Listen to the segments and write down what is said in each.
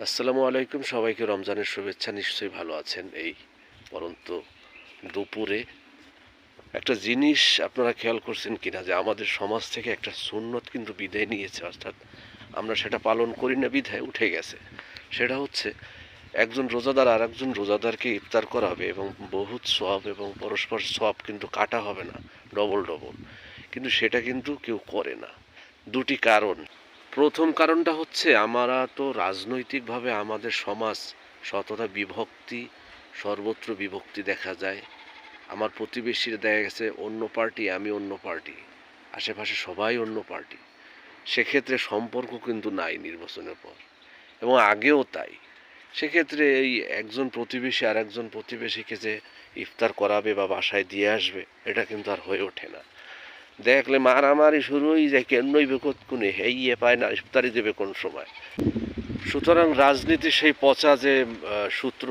আসসালামু আলাইকুম, সবাইকে রমজানের শুভেচ্ছা। নিশ্চয়ই ভালো আছেন। এই পরন্ত দুপুরে একটা জিনিস আপনারা খেয়াল করছেন কিনা যে আমাদের সমাজ থেকে একটা সুন্নত কিন্তু বিদায় নিয়েছে, অর্থাৎ আমরা সেটা পালন করি না বিধায় উঠে গেছে। সেটা হচ্ছে একজন রোজাদার আর একজন রোজাদারকে ইফতার করাবে এবং বহুত সওয়াব এবং পরস্পর সওয়াব কিন্তু কাটা হবে না, ডবল ডবল। কিন্তু সেটা কিন্তু কেউ করে না। দুটি কারণ। প্রথম কারণটা হচ্ছে আমরা তো রাজনৈতিকভাবে আমাদের সমাজ শতটা বিভক্তি, সর্বত্র বিভক্তি দেখা যায়। আমার প্রতিবেশীরা দেখা গেছে অন্য পার্টি, আমি অন্য পার্টি, আশেপাশে সবাই অন্য পার্টি। সেক্ষেত্রে সম্পর্ক কিন্তু নাই নির্বাচনের পর, এবং আগেও তাই। সেক্ষেত্রে এই একজন প্রতিবেশী আর একজন প্রতিবেশীকে যে ইফতার করাবে বা বাসায় দিয়ে আসবে, এটা কিন্তু আর হয়ে ওঠে না। দেখলে মারামারি শুরু হয়ে যায়, কেন নইবে কতক্ষণে হেইয়ে পায় না, ইফতারি দেবে কোন সময়। সুতরাং রাজনীতির সেই পচা যে সূত্র,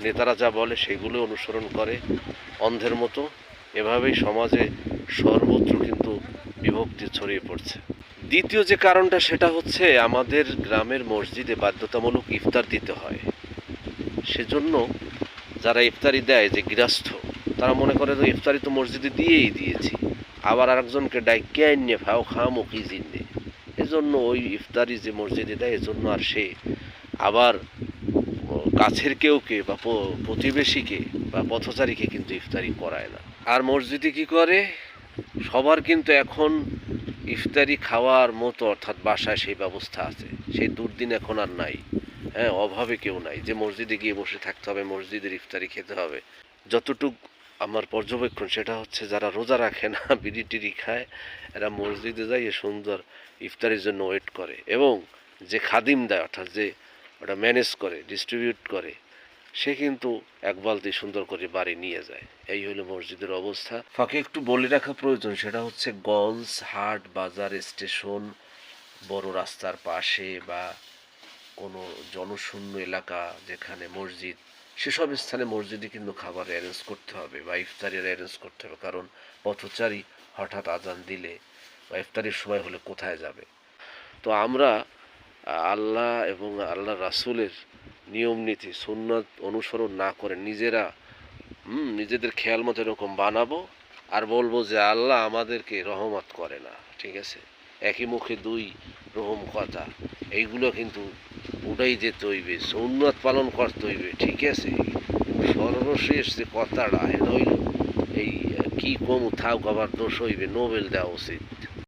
নেতারা যা বলে সেগুলো অনুসরণ করে অন্ধের মতো। এভাবেই সমাজে সর্বত্র কিন্তু বিভক্তি ছড়িয়ে পড়ছে। দ্বিতীয় যে কারণটা, সেটা হচ্ছে আমাদের গ্রামের মসজিদে বাধ্যতামূলক ইফতার দিতে হয়। সেজন্য যারা ইফতারি দেয়, যে গৃহস্থ, তারা মনে করে যে ইফতারি তো মসজিদে দিয়েই দিয়েছি, আবার আরেকজনকে ডাইকে আইনে ফাও খামো কি জিন্নে। এজন্য ওই ইফতারি যে মসজিদে দেয়, এজন্য আর সে আবার কাছের কেউকে বা প্রতিবেশীকে বা পথচারীকে কিন্তু ইফতারি করায় না। আর মসজিদে কি করে, সবার কিন্তু এখন ইফতারি খাওয়ার মতো, অর্থাৎ বাসায় সেই ব্যবস্থা আছে। সেই দুর্দিন এখন আর নাই। হ্যাঁ, অভাবে কেউ নাই যে মসজিদে গিয়ে বসে থাকতে হবে, মসজিদের ইফতারি খেতে হবে। যতটুক আমার পর্যবেক্ষণ, সেটা হচ্ছে যারা রোজা রাখে না, বিড়ি টিড়ি খায়, এরা মসজিদে যাই সুন্দর ইফতারির জন্য ওয়েট করে। এবং যে খাদিম দেয়, অর্থাৎ যে ওটা ম্যানেজ করে, ডিস্ট্রিবিউট করে, সে কিন্তু এক বালতি সুন্দর করে বাড়ি নিয়ে যায়। এই হলো মসজিদের অবস্থা। ফাঁকে একটু বলে রাখা প্রয়োজন, সেটা হচ্ছে গঞ্জ, হাট, বাজার, স্টেশন, বড় রাস্তার পাশে বা কোনো জনশূন্য এলাকা যেখানে মসজিদ, সেসব স্থানে মসজিদে কিন্তু খাবার অ্যারেঞ্জ করতে হবে বা ইফতারের অ্যারেঞ্জ করতে হবে। কারণ পথচারী হঠাৎ আজান দিলে বা ইফতারের সময় হলে কোথায় যাবে। তো আমরা আল্লাহ এবং আল্লাহ রাসূলের নিয়ম নীতি সুন্নাত অনুসরণ না করে নিজেদের খেয়াল মতো এরকম বানাবো আর বলবো যে আল্লাহ আমাদেরকে রহমত করে না। ঠিক আছে, একই মুখে দুই রকম কথা, এইগুলো কিন্তু উঠাই যেতে হইবে, সুন্নাত পালন করতে হইবে। ঠিক আছে, সর্বশেষ যে কথাটা এটা হইল এই কি কম থাক, আবার দোষ হইবে, নোবেল দেওয়া উচিত।